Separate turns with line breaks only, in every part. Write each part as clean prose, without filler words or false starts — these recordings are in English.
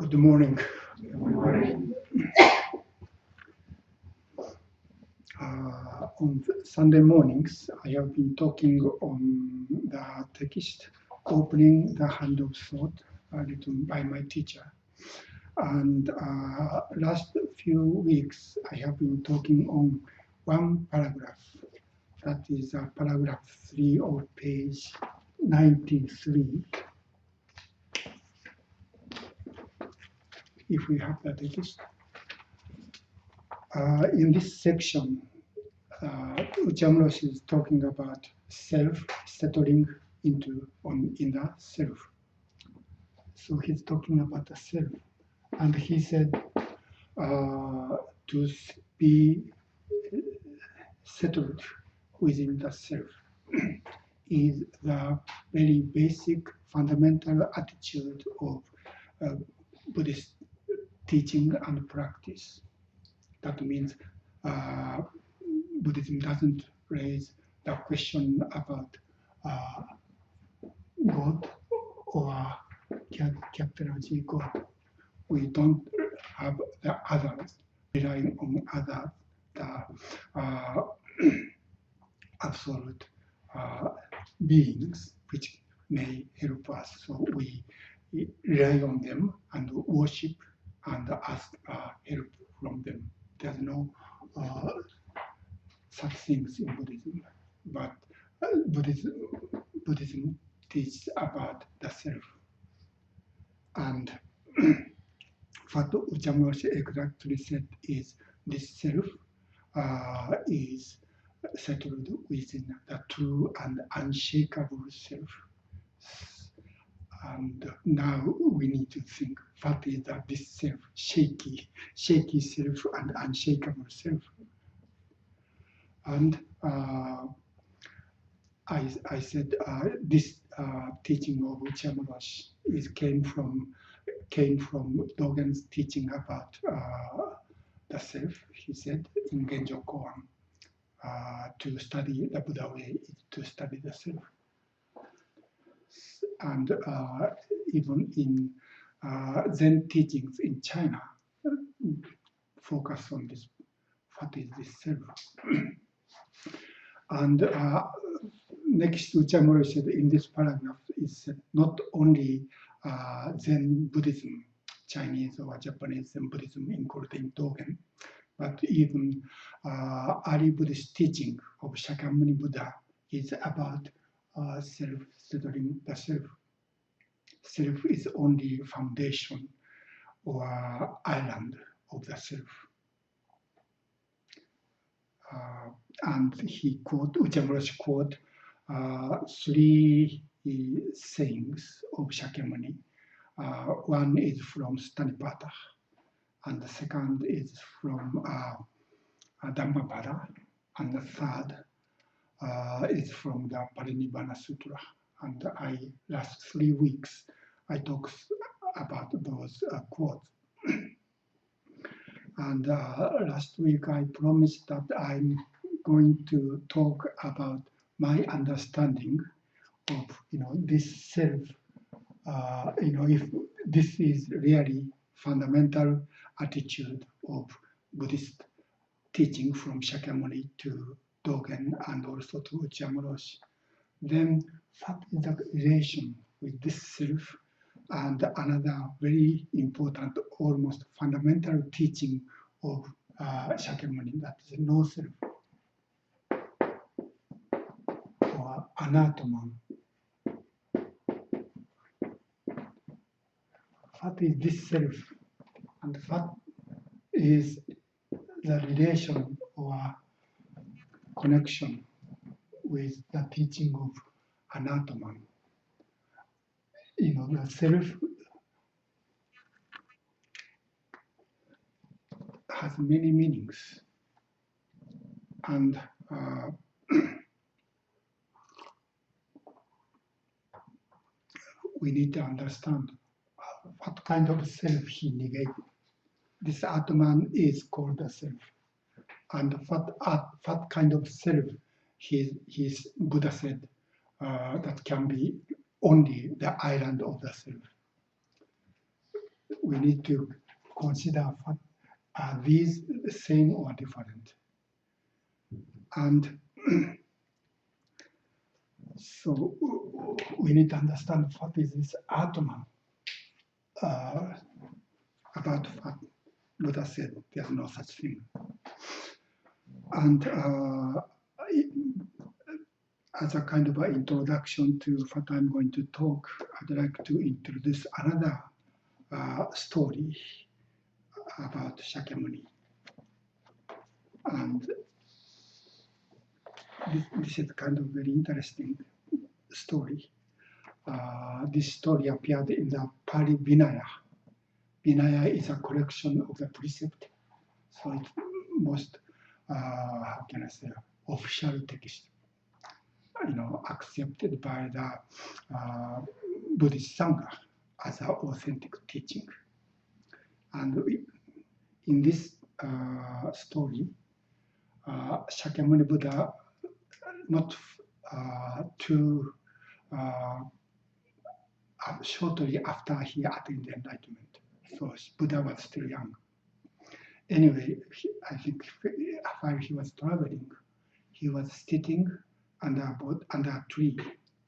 Good morning, everyone. On Sunday mornings, I have been talking on the text Opening the Hand of Thought, written by my teacher. And last few weeks, I have been talking on one paragraph. That is paragraph 3 of page 93. If we have the text. In this section, Uchamura is talking about self settling in the self. So he's talking about the self, and he said to be settled within the self is the very basic fundamental attitude of Buddhist teaching and practice. That means Buddhism doesn't raise the question about God or capital G God. We don't have the others, relying on others, the absolute beings which may help us. So we rely on them and worship and ask help from them. There's no such things in Buddhism, but Buddhism teaches about the self. And what Uchamura exactly said is this self is settled within the true and unshakable self. And now we need to think, what is this self, shaky self and unshakable self? And I said this teaching of Uchamura came from Dogen's teaching about the self. He said in Genjo Koan, to study the Buddha way is to study the self. And even in Zen teachings in China, focus on this, what is this self? And next, Uchamura said in this paragraph is not only Zen Buddhism, Chinese or Japanese Zen Buddhism, including Dogen, but even early Buddhist teaching of Shakyamuni Buddha is about self-settling the self. Self is only foundation or island of the self. And he Uchamura quote three sayings of Shakyamuni. One is from Stanipada, and the second is from Dhammapada, and the third is from the Parinibbana Sutra. And last 3 weeks, I talked about those quotes. And last week, I promised that I'm going to talk about my understanding of, this self. If this is really fundamental attitude of Buddhist teaching from Shakyamuni to Dogen and also to Uchamura, then what is the relation with this self and another very important, almost fundamental teaching of Shakyamuni, that is no self, or anatman. What is this self, and what is the relation or connection with the teaching of anatman? The self has many meanings, and we need to understand what kind of self he negated. This Atman is called the self, and what kind of self his Buddha said that can be only the island of the self. we need to consider are these the same or different. And so we need to understand what is this Atman. About what Buddha said, there's no such thing. And as a kind of an introduction to what I'm going to talk, I'd like to introduce another story about Shakyamuni. And this is kind of very interesting story. This story appeared in the Pali Vinaya. Vinaya is a collection of the precept, so it's most, how can I say, official text, accepted by the Buddhist Sangha as an authentic teaching. And in this story, Shakyamuni Buddha, not too shortly after he attained enlightenment, so Buddha was still young. Anyway, I think while he was traveling, he was sitting under a tree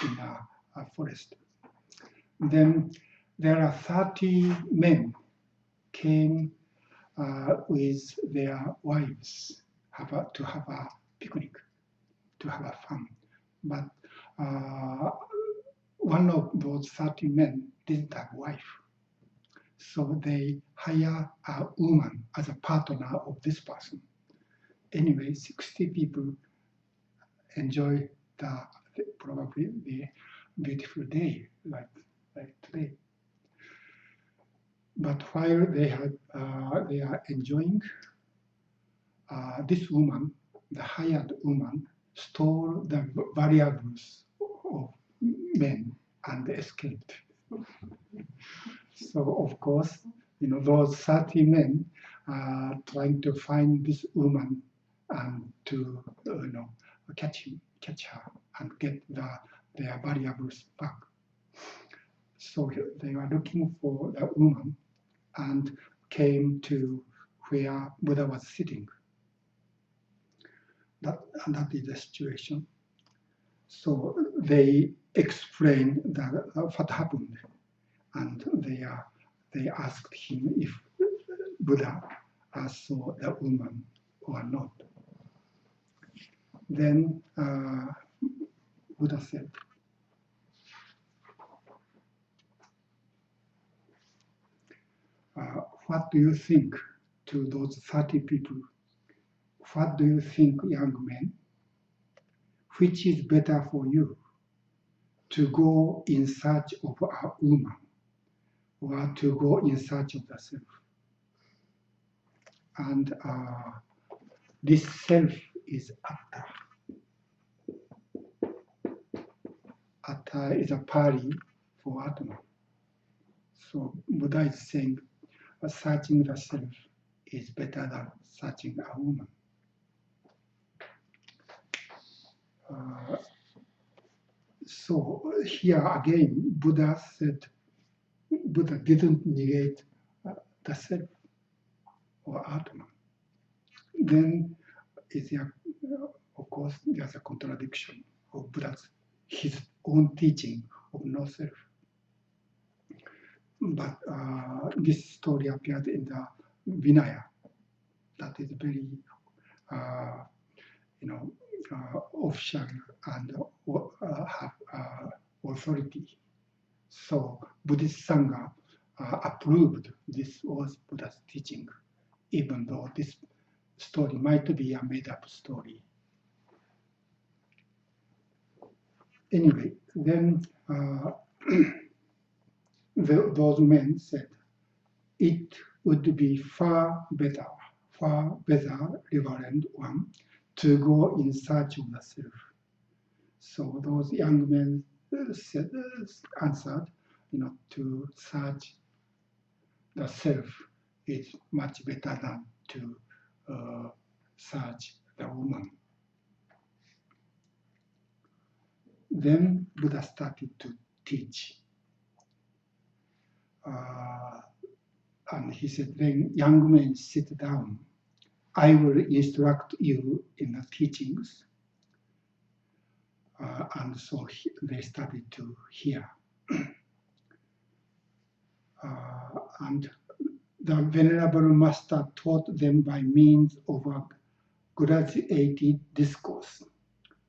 in a forest. Then there are 30 men came with their wives to have a picnic, to have a fun. But one of those 30 men didn't have a wife. So they hire a woman as a partner of this person. Anyway, 60 people enjoy probably the beautiful day like today. But while they are enjoying, this woman, the hired woman, stole the valuables of men and escaped. So of course, those 30 men are trying to find this woman and to catch her and get their valuables back. So they were looking for the woman and came to where Buddha was sitting. That is the situation. So they explained what happened, and they asked him if Buddha saw the woman or not. Then Buddha said, what do you think to those 30 people? What do you think, young men? Which is better for you, to go in search of a woman or to go in search of the self? And this self is Atta. Atta is a Pali for Atma. So Buddha is saying searching the self is better than searching a woman. So here again, Buddha didn't negate the self or Atma. Then of course, there's a contradiction of his own teaching of no self. But this story appeared in the Vinaya. That is very, official and have authority. So Buddhist Sangha approved this was Buddha's teaching, even though this story might be a made-up story. Anyway, then those men said, it would be far better, Reverend One, to go in search of the self. So those young men answered, to search the self is much better than to search the woman. Then Buddha started to teach. And he said, when young men sit down, I will instruct you in the teachings. And so they started to hear. And the Venerable Master taught them by means of a graduated discourse.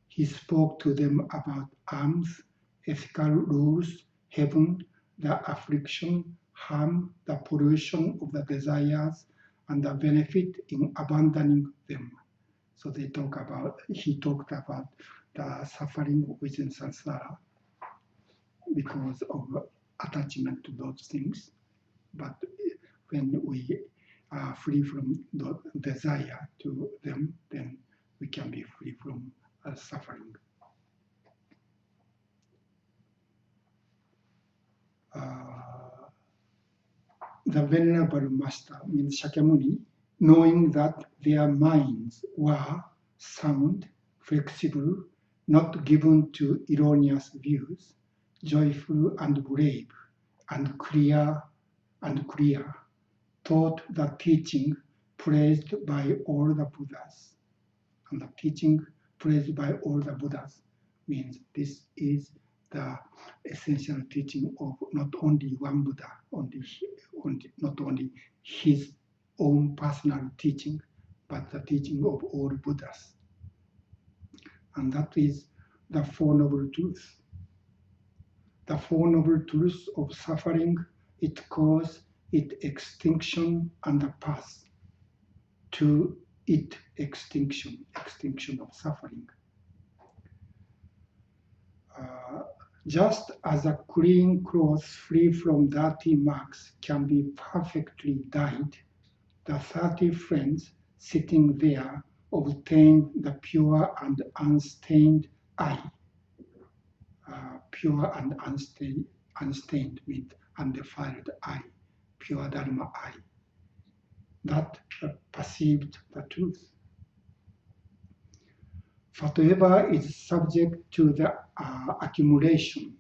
He spoke to them about alms, ethical rules, heaven, the affliction, harm, the pollution of the desires, and the benefit in abandoning them. So he talked about the suffering within samsara because of attachment to those things. But when we are free from the desire to them, then we can be free from suffering. The Venerable Master, means Shakyamuni, knowing that their minds were sound, flexible, not given to erroneous views, joyful and brave, and clear, taught the teaching praised by all the Buddhas. And the teaching praised by all the Buddhas means this is the essential teaching of not only one Buddha, not only his own personal teaching, but the teaching of all Buddhas. And that is the Four Noble Truths. The Four Noble Truths of suffering, its cause, its extinction, and the path to its extinction of suffering. Just as a clean cloth free from dirty marks can be perfectly dyed, the 30 friends sitting there obtained the pure and unstained eye. Pure and unstained means undefiled eye, pure Dharma eye, that perceived the truth. Whatever is subject to the accumulation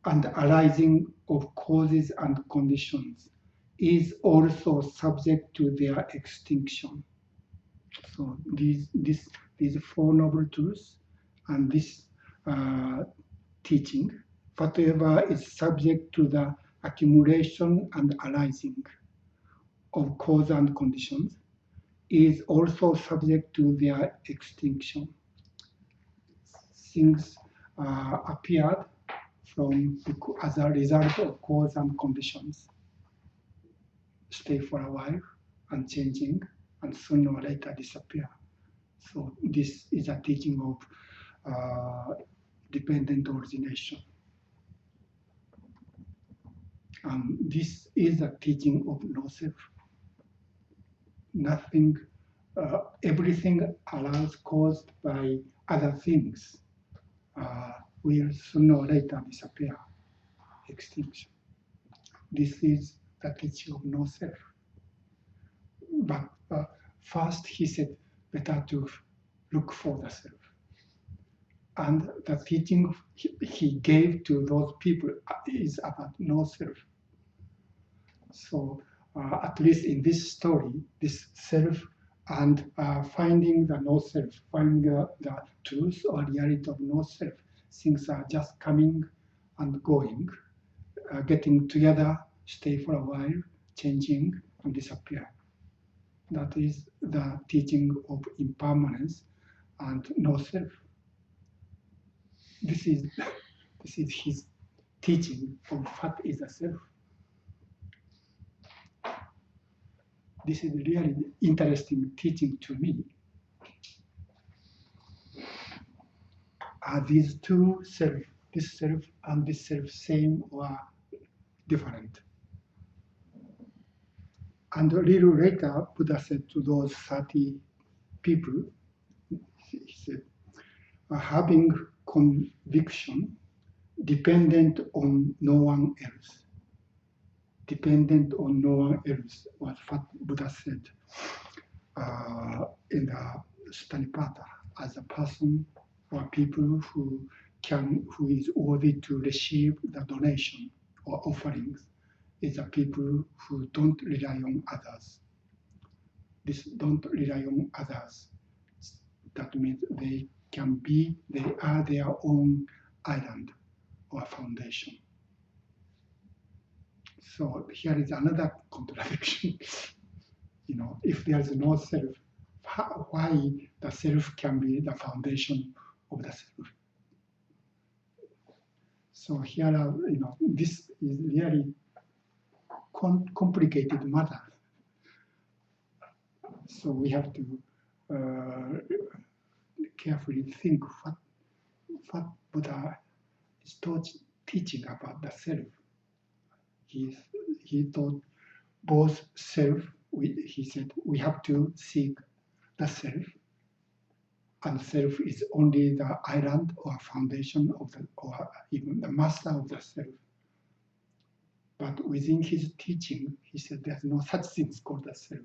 and arising of causes and conditions is also subject to their extinction. So these Four Noble Truths and this teaching, whatever is subject to the accumulation and arising of cause and conditions is also subject to their extinction. Things appeared as a result of cause and conditions, stay for a while, unchanging, and sooner or later disappear. So this is a teaching of dependent origination. And this is a teaching of no self. Nothing, everything around caused by other things will sooner or later disappear, extinction. This is the teaching of no self. But first he said, better to look for the self. And the teaching he gave to those people is about no self. So at least in this story, this self and finding the no self, finding the truth or reality of no self, things are just coming and going, getting together, stay for a while, changing and disappear. That is the teaching of impermanence and no self. This is his teaching of what is a self. This is really interesting teaching to me. Are these two self, this self and this self, same or different? And a little later, Buddha said to those 30 people, he said, having conviction dependent on no one else. Dependent on no one else was what Buddha said in the Suttanipata, as a person or people who is worthy to receive the donation or offerings is the people who don't rely on others. This don't rely on others. That means they are their own island or foundation. So here is another contradiction. If there is no self, why the self can be the foundation of the self? So here, this is really complicated matter. So we have to carefully think what Buddha is teaching about the self. He taught both self. He said we have to seek the self, and self is only the island or foundation of or even the master of the self. But within his teaching, he said there's no such thing called the self.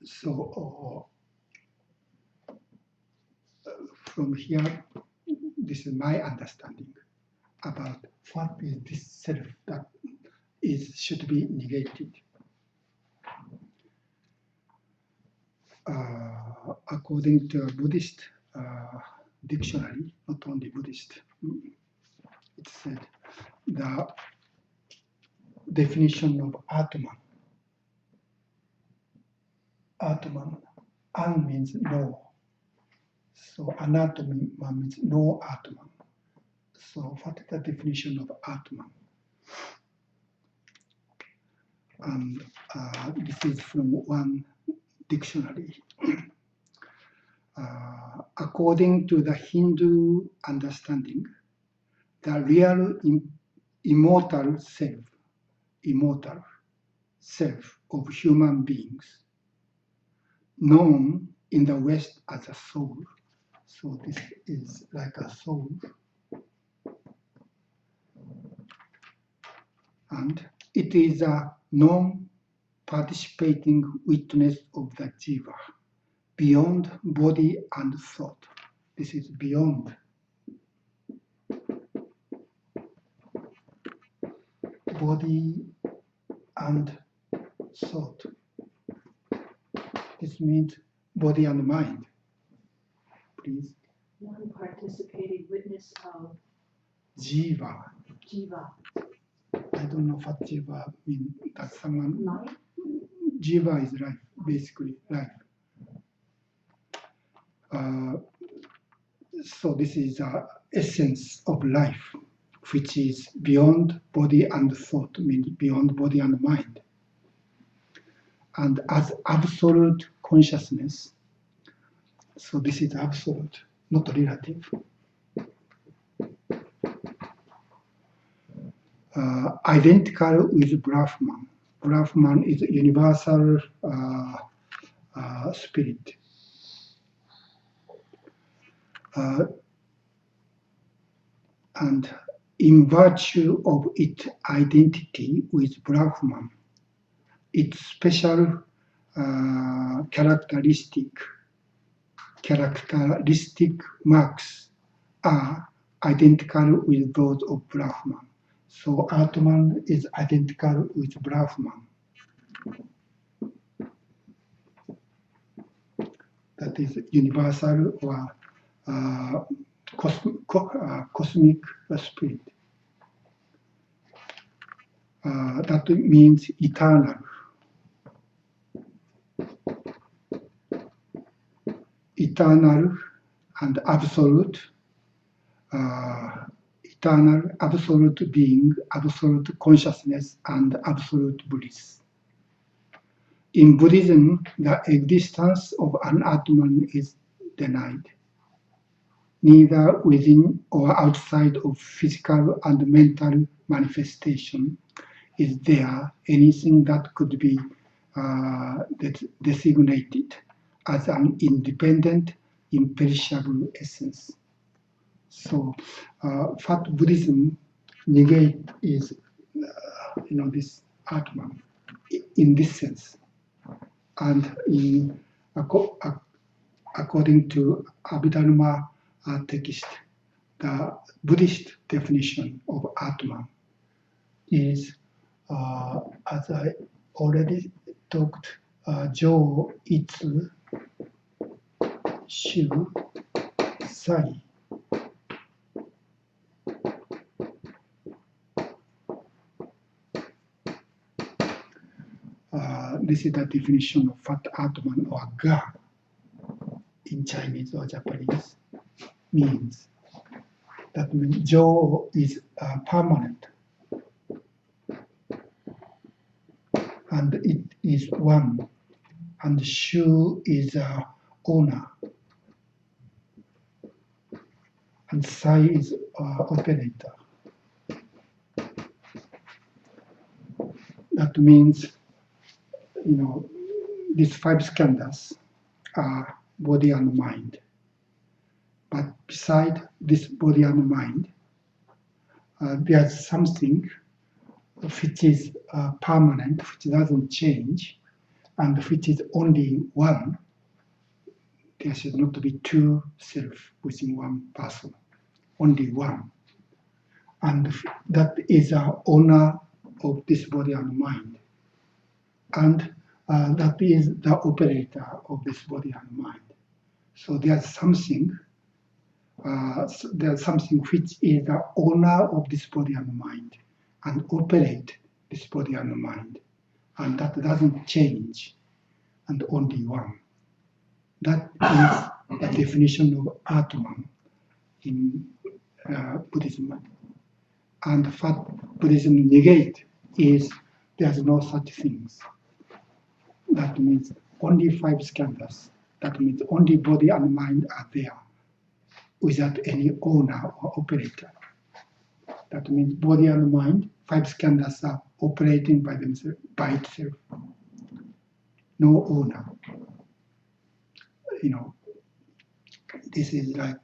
So from here, this is my understanding about what is this self that should be negated. According to a Buddhist dictionary, not only Buddhist, it said the definition of Atman. Atman, An means no. So anatomy means no Atman. So what is the definition of Atman? And this is from one dictionary. According to the Hindu understanding, the real immortal self of human beings, known in the West as a soul. So this is like a soul. And it is a non-participating witness of the jiva, beyond body and thought. This is beyond body and thought. This means body and mind. Please.
Non-participating witness of
Jiva.
jiva.
I don't know what jiva means. That's someone.
Life?
Jiva is life, basically life. So this is the essence of life, which is beyond body and thought, meaning beyond body and mind. And as absolute consciousness, so this is absolute, not relative. Identical with Brahman. Brahman is universal spirit. And in virtue of its identity with Brahman, its special characteristic marks are identical with those of Brahman. So Atman is identical with Brahman. That is universal or cosmic spirit. That means eternal. Eternal and absolute. Eternal, absolute being, absolute consciousness, and absolute bliss. In Buddhism, the existence of an Atman is denied. Neither within or outside of physical and mental manifestation is there anything that could be designated as an independent, imperishable essence. So, what Buddhism negates is, this Atman in this sense, and according to Abhidharma text, the Buddhist definition of Atman is, as I already talked, Jo Itsu Shu Sai. This is the definition of Fat Atman or Ga in Chinese or Japanese. Means that means Jo is permanent and it is one, and Shu is owner, and Sai is operator. That means, these 5 skandhas are body and mind. But beside this body and mind, there's something which is permanent, which doesn't change, and which is only one. There should not be 2 selves within one person, only one. And that is the owner of this body and mind. And that is the operator of this body and mind. So there's something which is the owner of this body and mind and operate this body and mind, and that doesn't change, and only one. That is the definition of Atman in Buddhism. And what Buddhism negate is there's no such things. That means only 5 skandhas. That means only body and mind are there, without any owner or operator. That means body and mind, 5 skandhas are operating by themselves, by itself. No owner. This is like,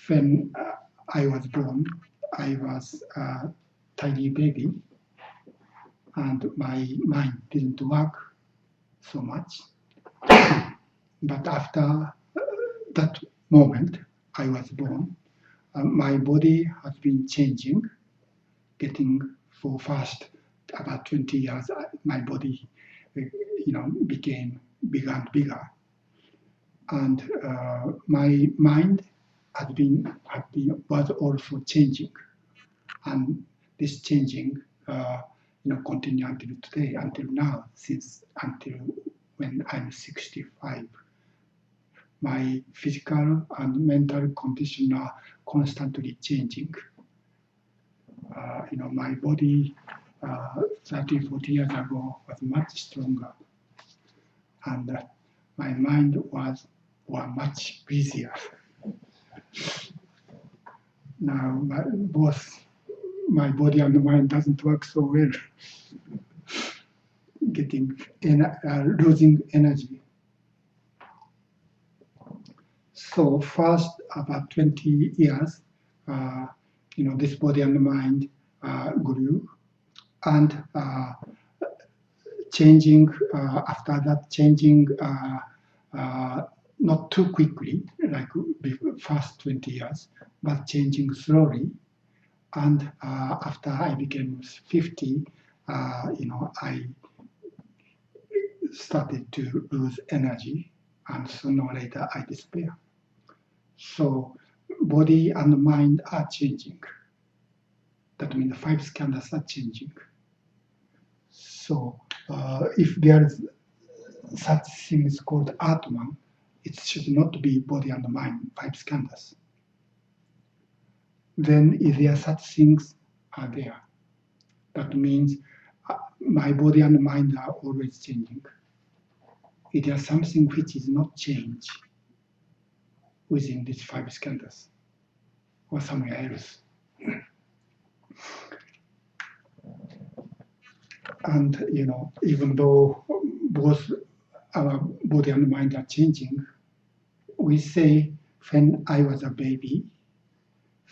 when I was born, I was a tiny baby, and my mind didn't work so much. But after that moment, I was born, my body has been changing, getting for first about 20 years, my body, became bigger and bigger. And my mind was also changing. And this changing, continue until today, until now, until when I'm 65. My physical and mental condition are constantly changing. My body 30, 40 years ago was much stronger, and my mind was much busier. Now, both my body and mind doesn't work so well, losing energy. So first, about 20 years, this body and mind grew, and changing, after that changing, not too quickly, like the first 20 years, but changing slowly. And after I became 50, I started to lose energy, and sooner or later I despair. So body and mind are changing. That means the 5 skandhas are changing. So if there is such things called Atman, it should not be body and mind, 5 skandhas. Then if there are such things are there, that means my body and mind are always changing. If there is something which is not changed within these 5 skandhas or somewhere else. And even though both our body and mind are changing, we say when I was a baby,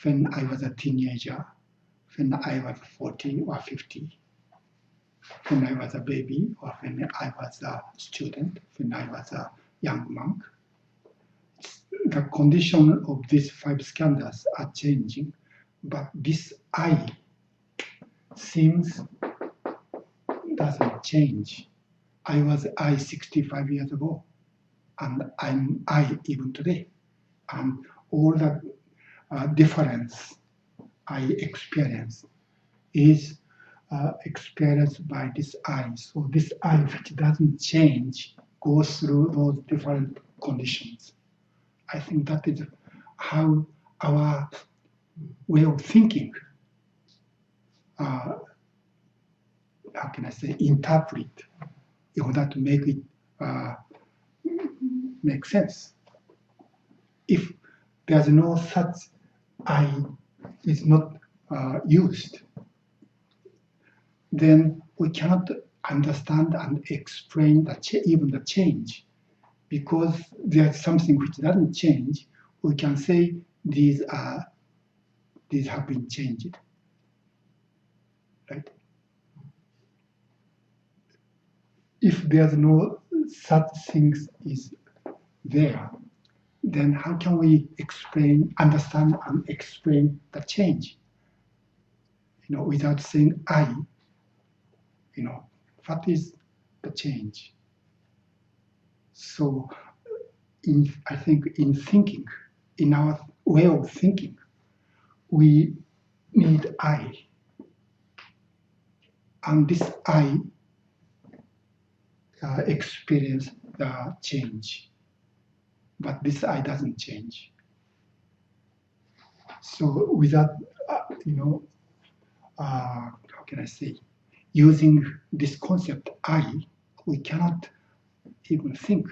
when I was a teenager, when I was 40 or 50, when I was a baby or when I was a student, when I was a young monk. The condition of these 5 skandhas are changing, but this I seems doesn't change. I was I 65 years ago, and I'm I even today. And all the difference I experience is experienced by this I. So this I, which doesn't change, goes through those different conditions. I think that is how our way of thinking, how can I say, interpret in order to make it make sense. If there's no such I is not used, then we cannot understand and explain even the change. Because there's something which doesn't change, we can say these have been changed, right? If there's no such things is there, then how can we understand and explain the change? Without saying I, what is the change? So I think in thinking, in our way of thinking, we need I. And this I experience the change. But this I doesn't change. So without, how can I say, using this concept I, we cannot even think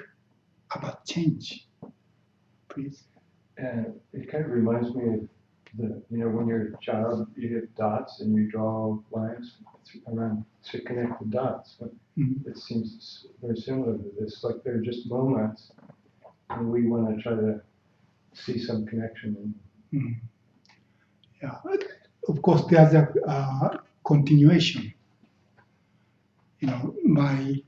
about change. Please.
And it kind of reminds me of when you're a child, you hit dots and you draw lines around to connect the dots. But it seems very similar to this. Like they're just moments, and we want to try to see some connection.
Yeah, of course, there's a continuation. My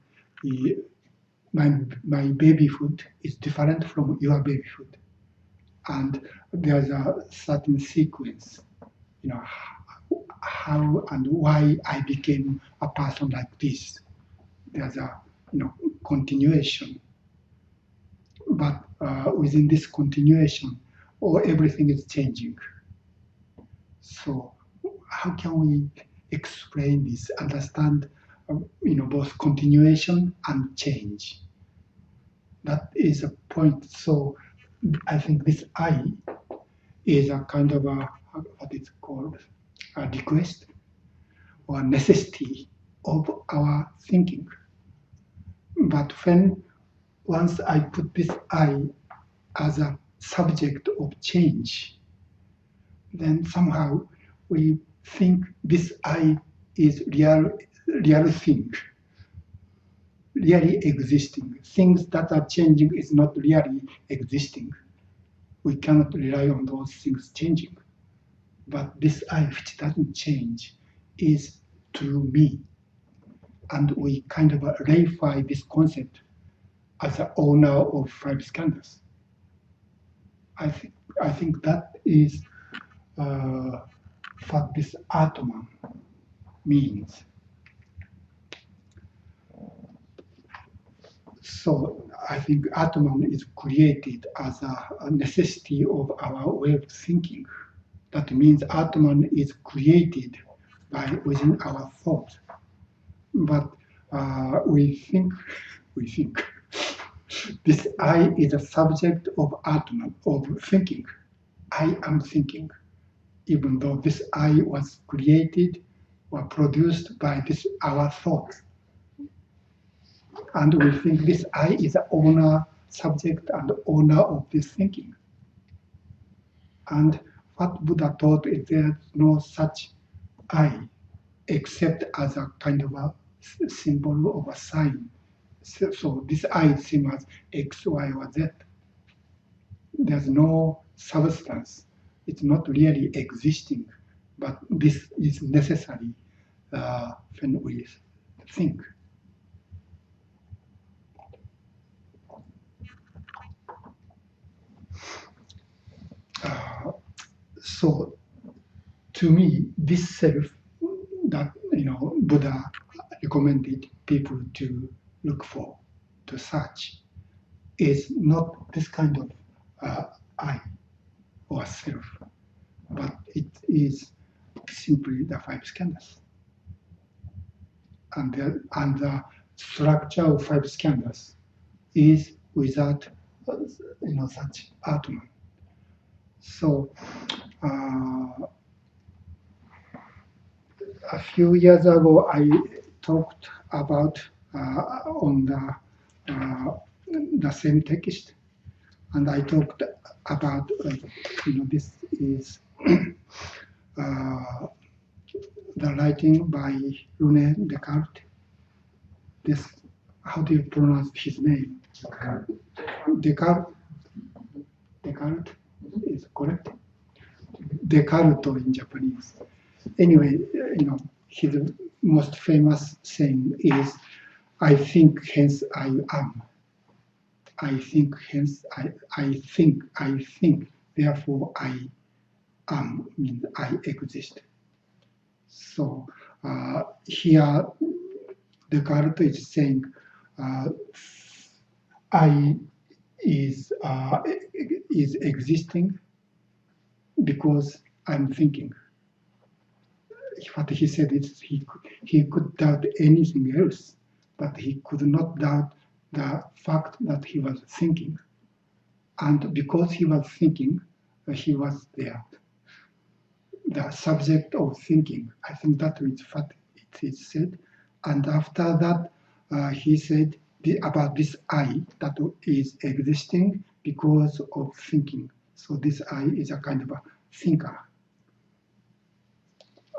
babyhood is different from your babyhood, and there's a certain sequence, how and why I became a person like this. There's a continuation, but within this continuation, everything is changing. So how can we explain this, understand both continuation and change? That is a point. So I think this I is a kind of what it's called, a request or necessity of our thinking. But once I put this I as a subject of change, then somehow we think this I is real thing, really existing. Things that are changing is not really existing. We cannot rely on those things changing. But this I, which doesn't change, is true me. And we kind of reify this concept as the owner of 5 skandhas. I think that is what this Atman means. So I think Atman is created as a necessity of our way of thinking. That means Atman is created within our thought. But we think this I is a subject of Atman, of thinking. I am thinking, even though this I was created or produced by our thought. And we think this I is the owner, subject, and owner of this thinking. And what Buddha taught is there's no such I, except as a kind of a symbol of a sign. So this I is same as X, Y, or Z. There's no substance. It's not really existing, but this is necessary when we think. So to me, this self that Buddha recommended people to look for, to search, is not this kind of I or self, but it is simply the five skandhas. And the structure of five skandhas is without such Atman. So a few years ago, I talked about on the same text, and I talked about this is the writing by Rene Descartes. This, how do you pronounce his name? Descartes. Descartes is correct. Descartes in Japanese. Anyway, his most famous saying is, "I think, hence I am. I think, hence I think, therefore I am," means I exist. So here, Descartes is saying, I is existing because I'm thinking. What he said is he could doubt anything else, but he could not doubt the fact that he was thinking. And because he was thinking, he was there. The subject of thinking, I think that is what it is said. And after that, he said about this I that is existing because of thinking. So this I is a kind of a thinker.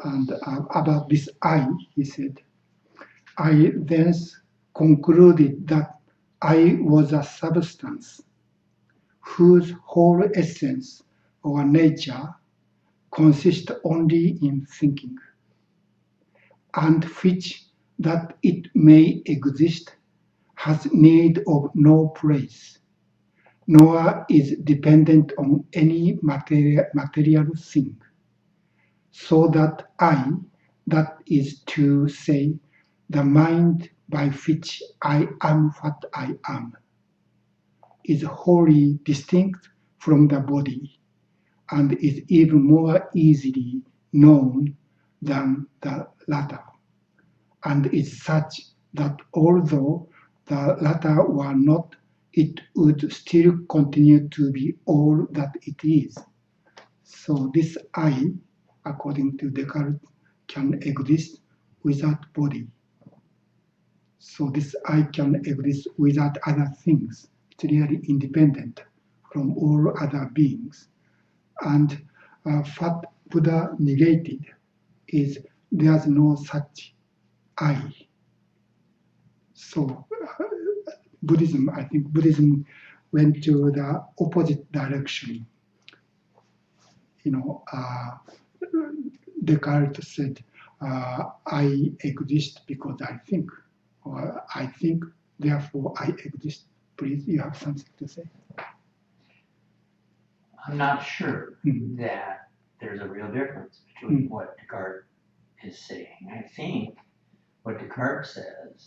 And about this I, he said, I then concluded that I was a substance whose whole essence or nature consists only in thinking, and which, that it may exist, has need of no place, nor is dependent on any material thing. So that I, that is to say, the mind by which I am what I am, is wholly distinct from the body, and is even more easily known than the latter, and is such that although the latter were not, it would still continue to be all that it is. So this I, according to Descartes, can exist without body. So this I can exist without other things. It's really independent from all other beings. And what Buddha negated is there's no such I. So Buddhism, I think Buddhism went to the opposite direction. Descartes said, I exist because I think, or I think, therefore I exist. Please, you have something to say?
I'm not sure that there's a real difference between what Descartes is saying. I think what Descartes says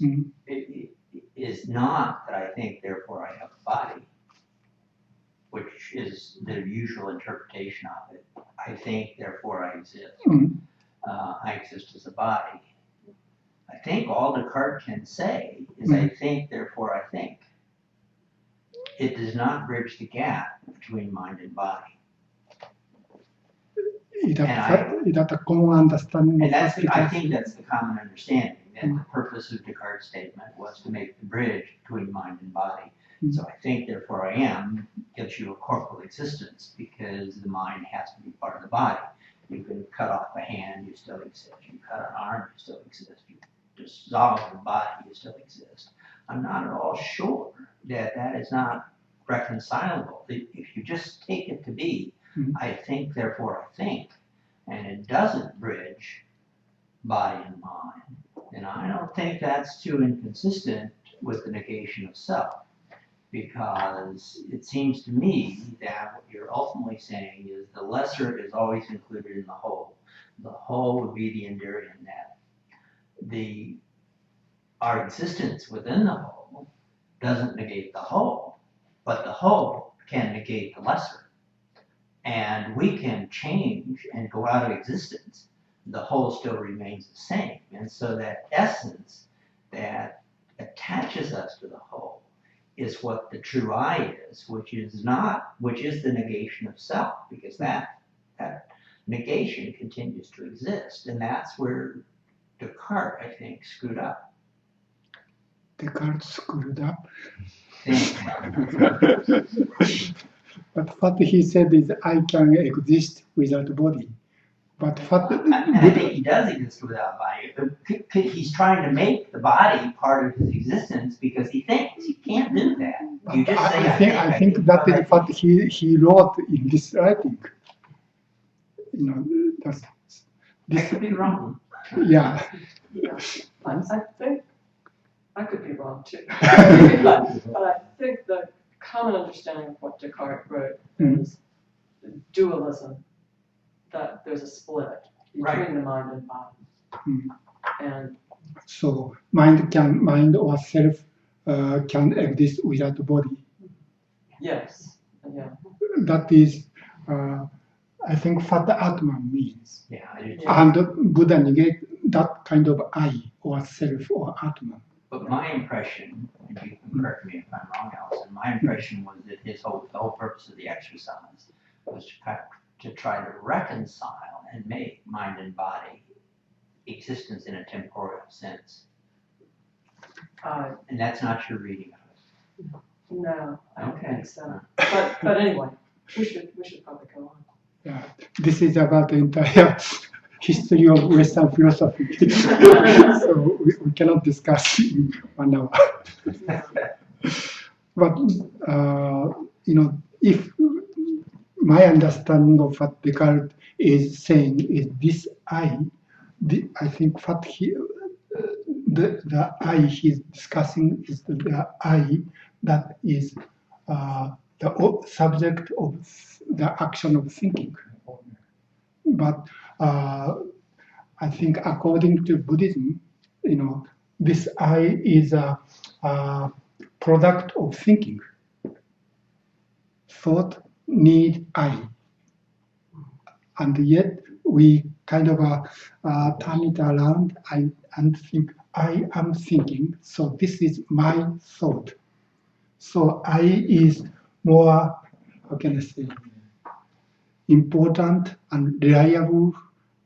is not that I think, therefore I have a body, which is the usual interpretation of it. I think, therefore I exist. I exist as a body. I think all Descartes can say is I think, therefore I think. It does not bridge the gap between mind and body.
Is that a common understanding?
And I think that's the common understanding, that the purpose of Descartes' statement was to make the bridge between mind and body. So I think, therefore I am, gives you a corporal existence because the mind has to be part of the body. You can cut off a hand, you still exist. You cut an arm, you still exist. You dissolve the body, you still exist. I'm not at all sure that that is not reconcilable. If you just take it to be, I think, therefore I think, and it doesn't bridge body and mind, And I don't think that's too inconsistent with the negation of self, because it seems to me that what you're ultimately saying is the lesser is always included in the whole. The whole would be the enduring net. Our existence within the whole doesn't negate the whole, but the whole can negate the lesser. And we can change and go out of existence. The whole still remains the same. And so that essence that attaches us to the whole is what the true I is, which is the negation of self, because that negation continues to exist. And that's where Descartes, I think, screwed up.
Descartes screwed up.
Think.
But what he said is, I can exist without body. But what
I think he does exist without body. He's trying to make the body part of his existence because he thinks you can't do that. You just say,
I think that is what he wrote in this writing. You know,
I could be wrong.
Yeah.
Yeah, I think, I could be wrong too. But I think the common understanding of what Descartes wrote is dualism, that there's a split between the mind and body. And
so mind or self can exist without body.
yes, yeah.
That is, I think, what the Atman means.
Yeah, I do too.
And Buddha negate that kind of I or self or Atman.
But my impression, and you can correct me if I'm wrong, Allison, my impression was that the whole purpose of the exercise was to try to reconcile and make mind and body existence in a temporal sense. And that's not your reading of it.
No, I don't
Okay.
think so. But anyway, we should probably go on.
Yeah, this is about the entire history of Western philosophy. So we cannot discuss in 1 hour. But, you know, if my understanding of what Descartes is saying is this I think what the I he's discussing is the I that is the subject of the action of thinking. But I think according to Buddhism, you know, this I is a product of thinking. Thought need I. And yet we kind of turn it around and think, I am thinking, so this is my thought. So I is more, how can I say, important and reliable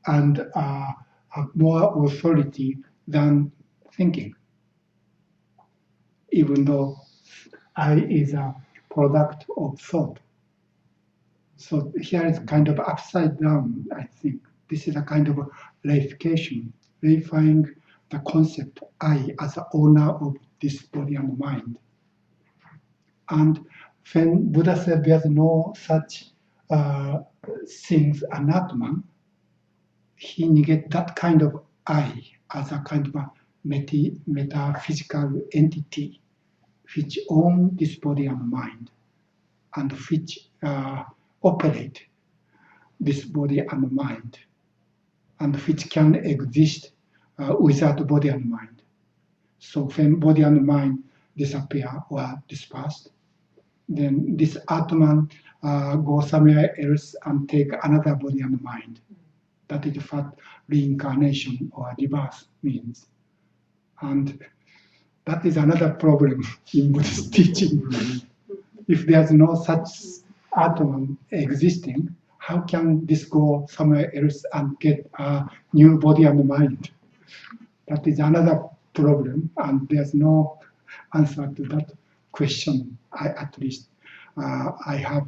and have more authority than thinking, even though I is a product of thought. So here is kind of upside down, I think. This is a kind of a reification, reifying the concept I as the owner of this body and mind. And when Buddha said there's no such things an Atman, he negates that kind of I as a kind of a metaphysical entity which own this body and mind and which operate this body and mind and which can exist without body and mind. So when body and mind disappear or dispersed, then this Atman goes somewhere else and take another body and mind. That is what reincarnation or rebirth means. And that is another problem in Buddhist teaching. If there's no such Atman existing, how can this go somewhere else and get a new body and mind? That is another problem, and there's no answer to that question. At least I have.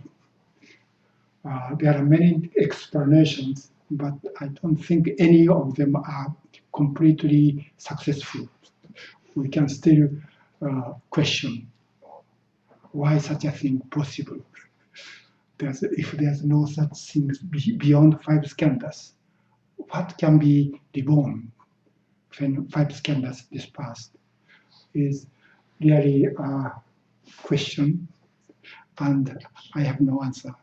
There are many explanations, but I don't think any of them are completely successful. We can still question why such a thing possible. If there's no such things beyond 5 skandhas, what can be reborn? when 5 skandhas dispersed is really a question, and I have no answer.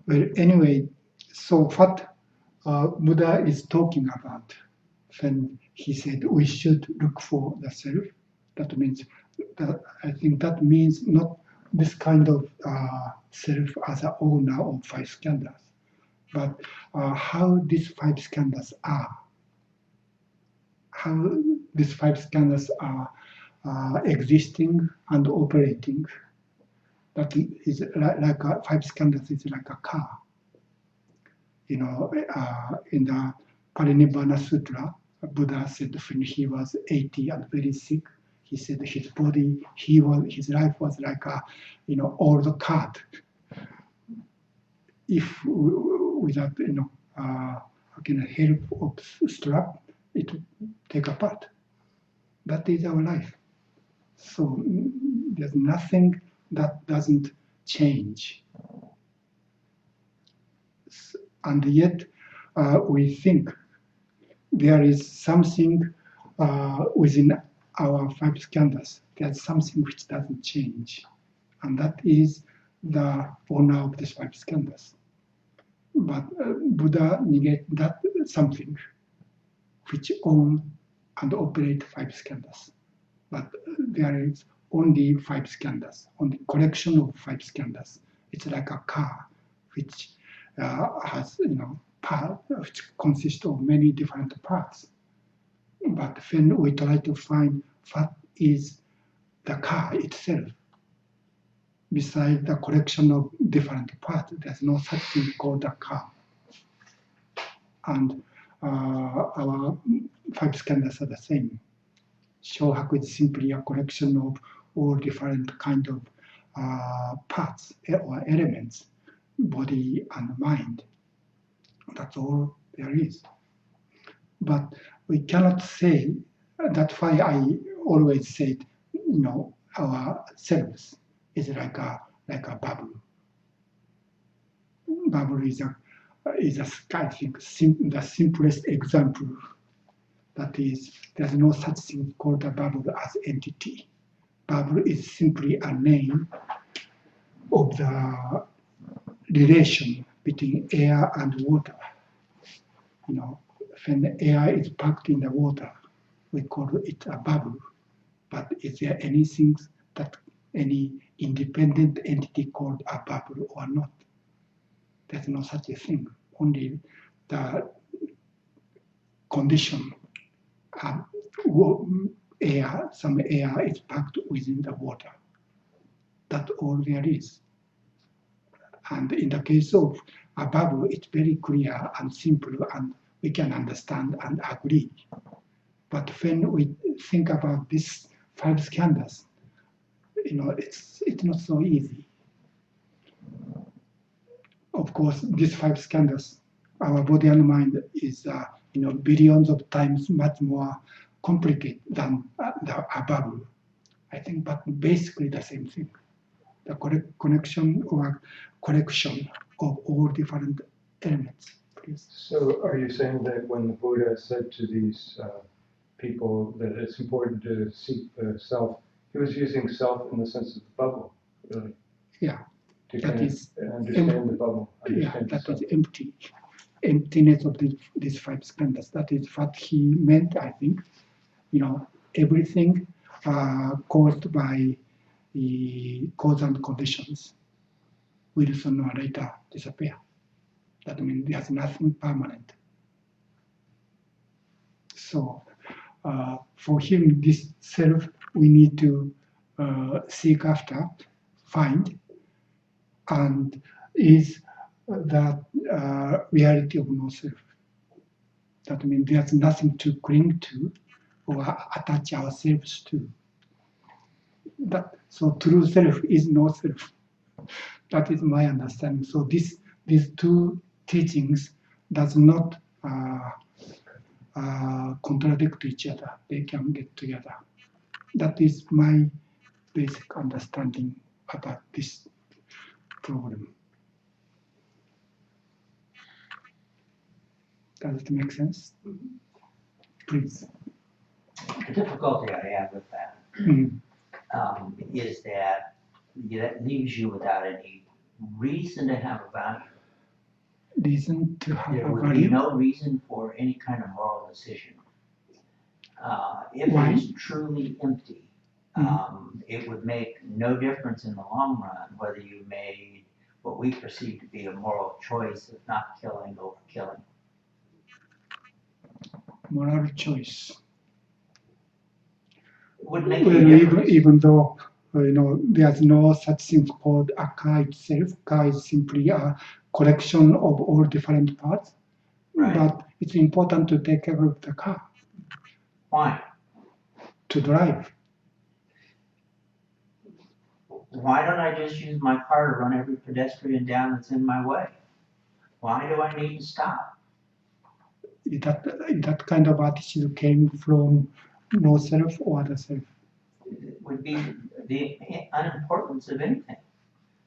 Well, anyway, so what Buddha is talking about when he said we should look for the self, that means that I think that means not this kind of self as an owner of 5 skandhas, but how these 5 skandhas are, how these 5 skandhas are existing and operating. That is like 5 skandhas is like a car. In the Parinibbana Sutra, Buddha said when he was 80 and very sick, he said his body, his life was like a, old cart. If without, help of strap, it would take apart. That is our life. So there's nothing that doesn't change. And yet we think there is something within our 5 skandhas. There's something which doesn't change. And that is the owner of these 5 skandhas. But Buddha negates that something which own and operate 5 skandhas. But there is only 5 skandhas, only collection of 5 skandhas. It's like a car which has, part which consists of many different parts. But when we try to find what is the car itself, besides the collection of different parts, there's no such thing called a car. And our 5 skandhas are the same. Shohaku is simply a collection of all different kind of parts or elements, body and mind. That's all there is. But we cannot say, that's why I always said, our selves is like a bubble. Bubble is I think, the simplest example. That is, there's no such thing called a bubble as entity. Bubble is simply a name of the relation between air and water. When the air is packed in the water, we call it a bubble. But is there anything that any independent entity called a bubble or not? There's no such a thing. Only the condition, some air is packed within the water. That's all there is. And in the case of a bubble, it's very clear and simple, and we can understand and agree. But when we think about these 5 skandhas, it's not so easy. Of course, these 5 skandhas, our body and mind is billions of times much more complicated than a bubble. I think, but basically the same thing. The connection or collection of all different elements. Please.
So are you saying that when the Buddha said to these people that it's important to seek the self, he was using self in the sense of the bubble, really?
Yeah.
To
that is
understand the bubble. Understand
that is empty. Emptiness of these 5 skandhas. That is what he meant, I think. Everything caused by the cause and conditions will sooner or later disappear. That means there's nothing permanent. So for him, this self we need to seek after, find, and is the reality of no self. That means there's nothing to cling to or attach ourselves to. So true self is no self. That is my understanding. So these 2 teachings does not contradict each other. They can get together. That is my basic understanding about this problem. Does it make sense? Please.
The difficulty I have with that
Mm.
is that that leaves you without any reason to have a value.
Reason to have
There
a
would be
value.
no reason for any kind of moral decision. If
Why?
it is truly empty, it would make no difference in the long run whether you made what we perceive to be a moral choice of not killing over killing.
Moral choice.
It would make
Well,
any difference.
even though there's no such thing called a car itself. Car is simply a collection of all different parts.
Right.
But it's important to take care of the car,
Why?
to drive.
Why don't I just use my car to run every pedestrian down that's in my way? Why do I need to stop?
That kind of attitude came from no self or other self.
It would be the unimportance of anything.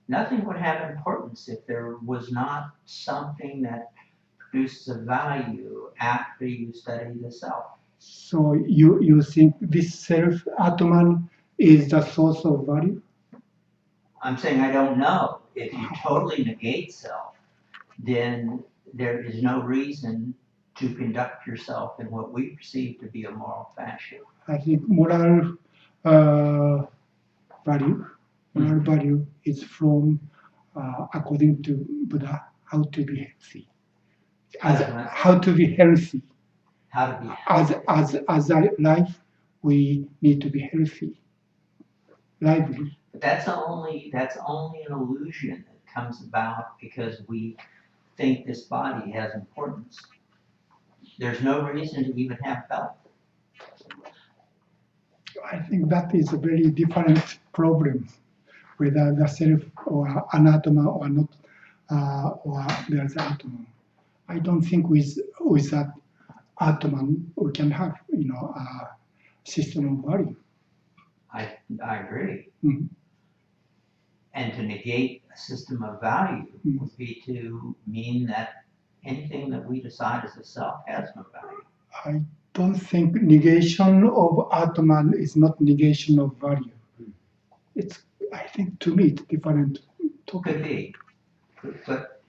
Nothing would have importance if there was not something that produces a value after you study the self.
So you think this self, Atman, is the source of value?
I'm saying I don't know. If you totally negate self, then there is no reason to conduct yourself in what we perceive to be a moral fashion.
I think moral value is from, according to Buddha, how to be healthy. How to be healthy.
How to be
As a life, we need to be healthy, lively.
But that's only an illusion that comes about because we think this body has importance. There's no reason to even have health.
I think that is a very different problem, whether the self or anatoma or not, or there's atman. I don't think with that atman we can have a system of value.
I agree.
Mhm.
And to negate a system of value
Mhm.
would be to mean that anything that we decide as a self has no value.
I don't think negation of atman is not negation of value. It's, I think, to me, it's different
Could
topic.
be, but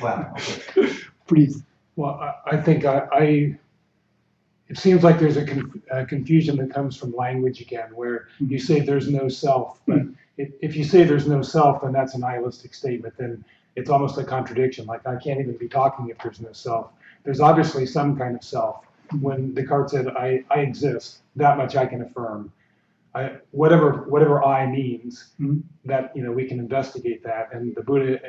well, okay.
Please.
Well, I think it seems like there's a confusion that comes from language again, where you say there's no self, but if you say there's no self, then that's a nihilistic statement, then it's almost a contradiction, like I can't even be talking if there's no self. There's obviously some kind of self. When Descartes said, I exist, that much I can affirm. Whatever I means, that we can investigate that, and the Buddha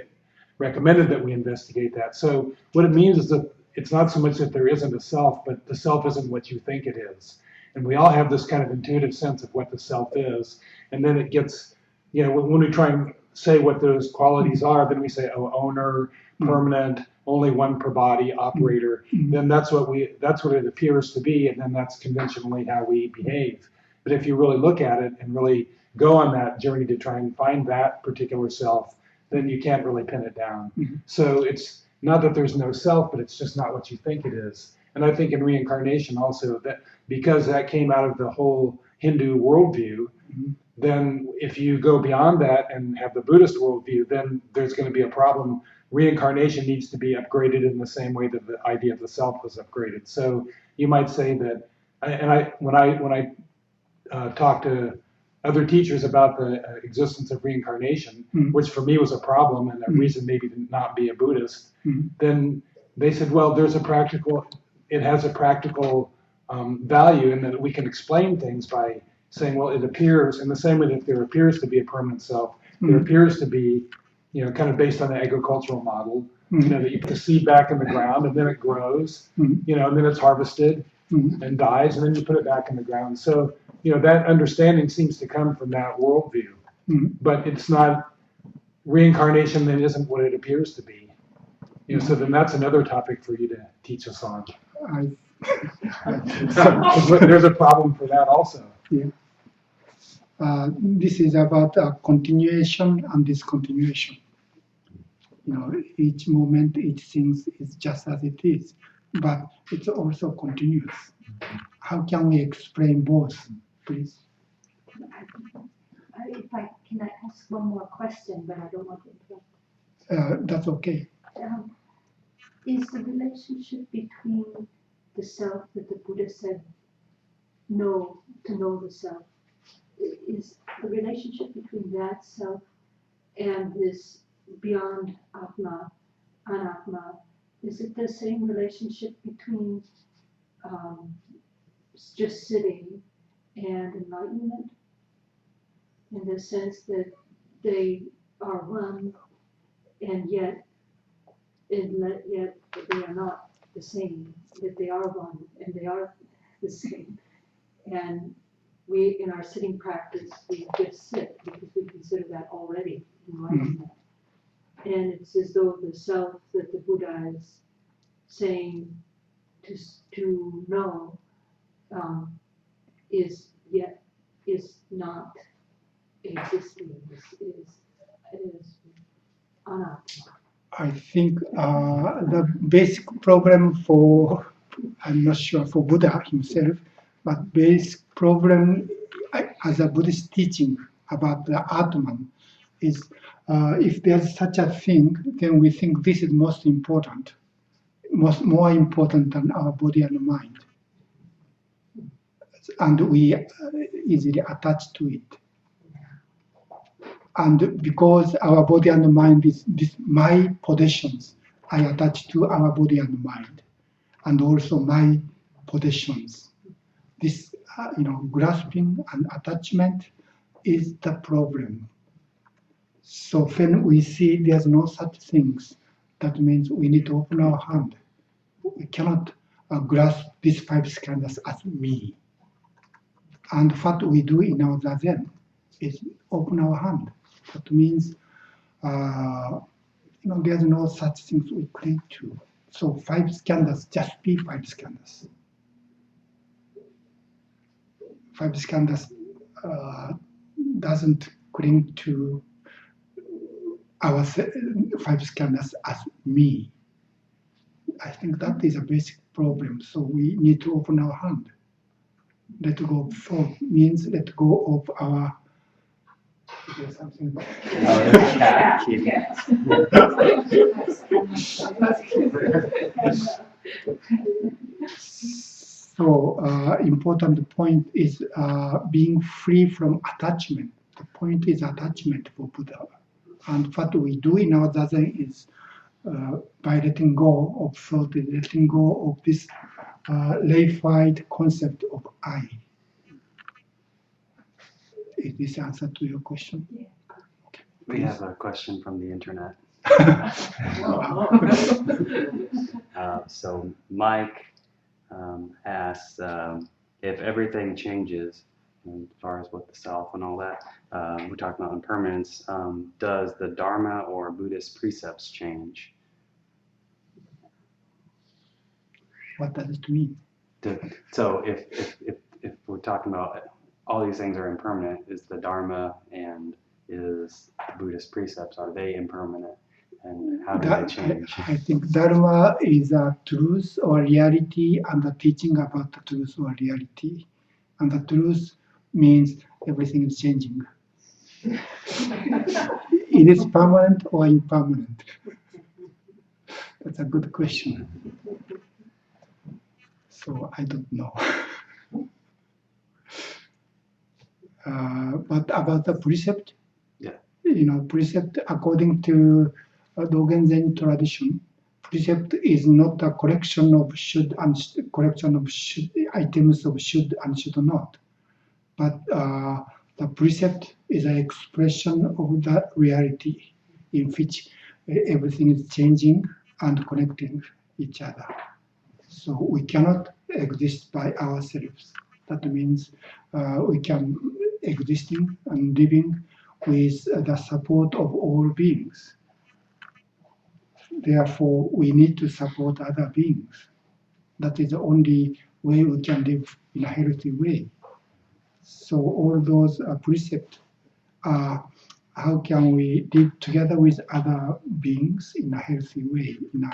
recommended that we investigate that. So what it means is that it's not so much that there isn't a self, but the self isn't what you think it is. And we all have this kind of intuitive sense of what the self is. And then it gets, when we try and say what those qualities are, then we say, oh, owner, permanent, only one per body, operator. Then that's what it appears to be, and then that's conventionally how we behave. But if you really look at it and really go on that journey to try and find that particular self, then you can't really pin it down. So it's not that there's no self, but it's just not what you think it is. And I think in reincarnation also, that because that came out of the whole Hindu worldview, then if you go beyond that and have the Buddhist worldview, then there's going to be a problem. Reincarnation needs to be upgraded in the same way that the idea of the self was upgraded. So you might say that, and when I talk to other teachers about the existence of reincarnation, which for me was a problem and a reason maybe to not be a Buddhist, then they said, well, it has a practical value in that we can explain things by saying, well, it appears in the same way that there appears to be a permanent self, there appears to be, kind of based on the agricultural model, that you put the seed back in the ground and then it grows, and then it's harvested and dies, and then you put it back in the ground. So, that understanding seems to come from that worldview, but it's not reincarnation. Then isn't what it appears to be. So then that's another topic for you to teach us on. There's a problem for that also.
Yeah. This is about continuation and discontinuation. Each moment, each thing is just as it is. but it's also continuous. How can we explain both, please?
If I can I ask one more question, but I don't want to interrupt.
That's okay.
Is the relationship between the self that the Buddha said, know the self, is the relationship between that self and this beyond Atma, Anatma, is it the same relationship between just sitting and enlightenment? In the sense that they are one, and yet they are not the same, that they are one and they are the same. And we, in our sitting practice, we just sit because we consider that already enlightenment. And it's as though the self that the Buddha is saying to know is not existing, is anatma.
I think the basic problem for, I'm not sure for Buddha himself, but basic problem as a Buddhist teaching about the Atman is if there's such a thing, then we think this is most important, more important than our body and mind. And we easily attach to it. And because our body and mind is my possessions, I attach to our body and mind, and also my possessions. This, grasping and attachment is the problem. So when we see there's no such things, that means we need to open our hand. We cannot grasp these five skandhas as me. And what we do in our zazen is open our hand. That means, there's no such things we cling to. So five skandhas, just be five skandhas. Five skandhas doesn't cling to our five skandhas as me. I think that is a basic problem. So we need to open our hand. Let go of thought means let go of our. Is there something? So important point is being free from attachment. The point is attachment for Buddha. And what we do in our zazen is by letting go of thought, letting go of this reified concept of I. Is this answer to your question?
Yeah.
Okay.
We have a question from the internet. So Mike asks if everything changes, as far as with the self and all that, we're talking about impermanence, does the Dharma or Buddhist precepts change?
What does it mean?
So if we're talking about all these things are impermanent, is the Dharma and is the Buddhist precepts, are they impermanent? And how do they change?
I think Dharma is a truth or reality, and the teaching about the truth or reality. And the truth means everything is changing. It is permanent or impermanent? That's a good question. So I don't know. But about the precept, precept according to Dogen Zen tradition, precept is not a collection of items of should and should not, but the precept is an expression of the reality in which everything is changing and connecting each other. So we cannot exist by ourselves. That means we can existing and living with the support of all beings. Therefore, we need to support other beings. That is the only way we can live in a healthy way. So all those precepts are how can we live together with other beings in a healthy way, in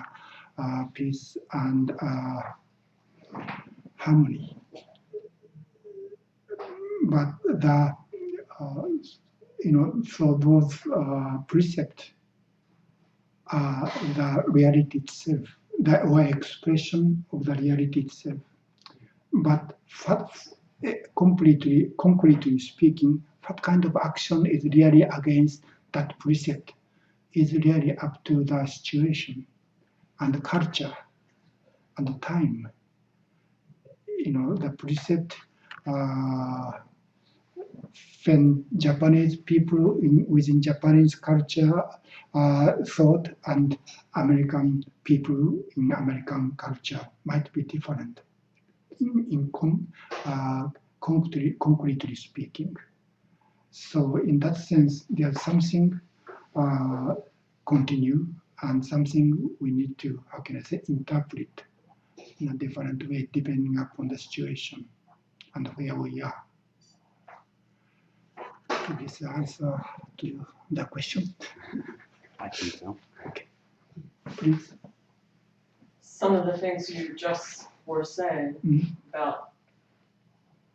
peace and harmony. But the so those precepts are the reality itself, the or expression of the reality itself. But concretely speaking, what kind of action is really against that precept is really up to the situation and the culture and the time. The precept, when Japanese people within Japanese culture thought and American people in American culture might be different concretely speaking. So in that sense, there's something continue and something we need to, how can I say, interpret in a different way depending upon the situation and where we are. This answer to the question.
I think so.
Please.
Some of the things you just were saying about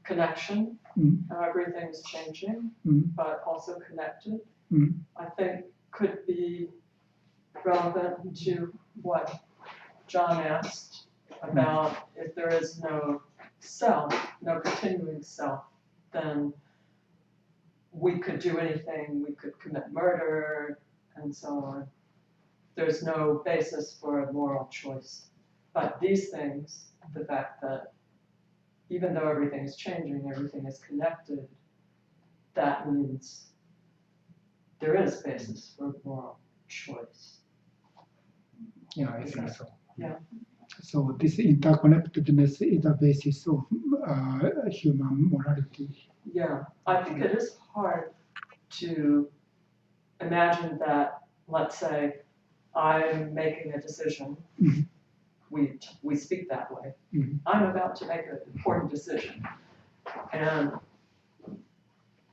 connection, how everything's changing, but also connected, I think could be relevant to what John asked about if there is no self, no continuing self, then we could do anything, we could commit murder and so on. There's no basis for a moral choice. But these things, the fact that even though everything is changing, everything is connected, that means there is basis for moral choice.
Yeah, I think so.
Yeah.
So this interconnectedness is the basis of human morality.
Yeah, I think it is hard to imagine that, let's say, I'm making a decision. We speak that way. I'm about to make an important decision. And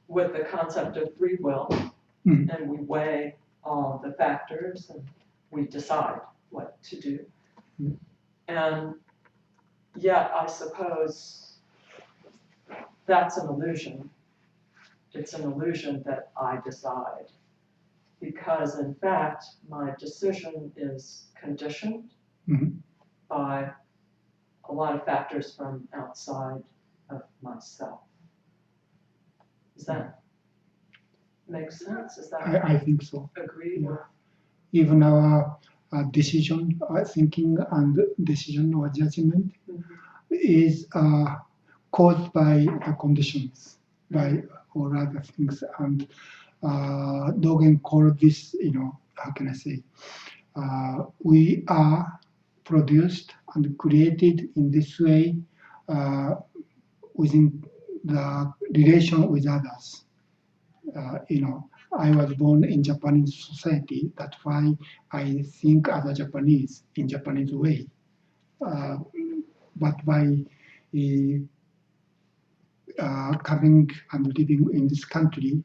with the concept of free will, and we weigh all the factors and we decide what to do. And yet, I suppose that's an illusion. It's an illusion that I decide. Because in fact, my decision is conditioned by a lot of factors from outside of myself. Does that make sense? Is that
I think so.
agreed?
Yeah. Even our decision, thinking and decision or judgment is caused by the conditions, by all other things. And Dogen called this, how can I say, we are produced and created in this way within the relation with others. I was born in Japanese society. That's why I think as a Japanese in Japanese way. But by coming and living in this country,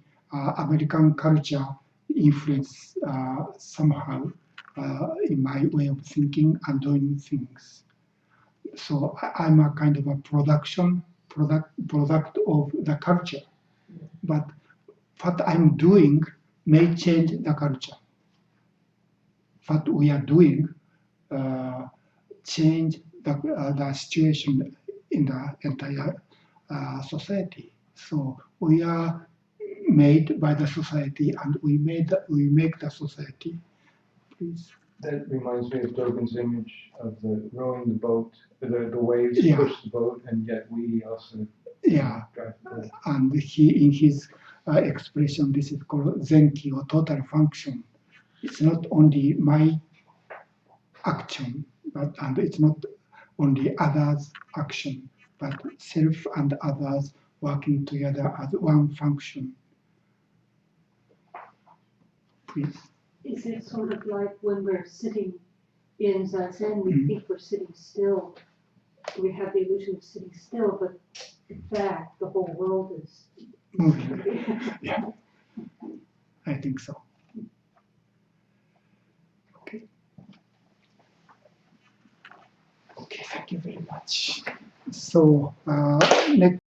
American culture influence somehow in my way of thinking and doing things. So I'm a kind of a product of the culture. But what I'm doing may change the culture. What we are doing change the situation in the entire society. So we are made by the society, and we make the society. Please.
That reminds me of Dogen's image of the rowing the boat, the waves push the boat, and yet we also drive the boat.
And he, in his expression, this is called Zenki or total function. It's not only my action, and it's not only others' action, but self and others working together as one function. Please.
Is it sort of like when we're sitting in Zazen, we think we're sitting still, we have the illusion of sitting still, but in fact, the whole world is
moving. Yeah, I think so. Okay. Thank you very much. So next.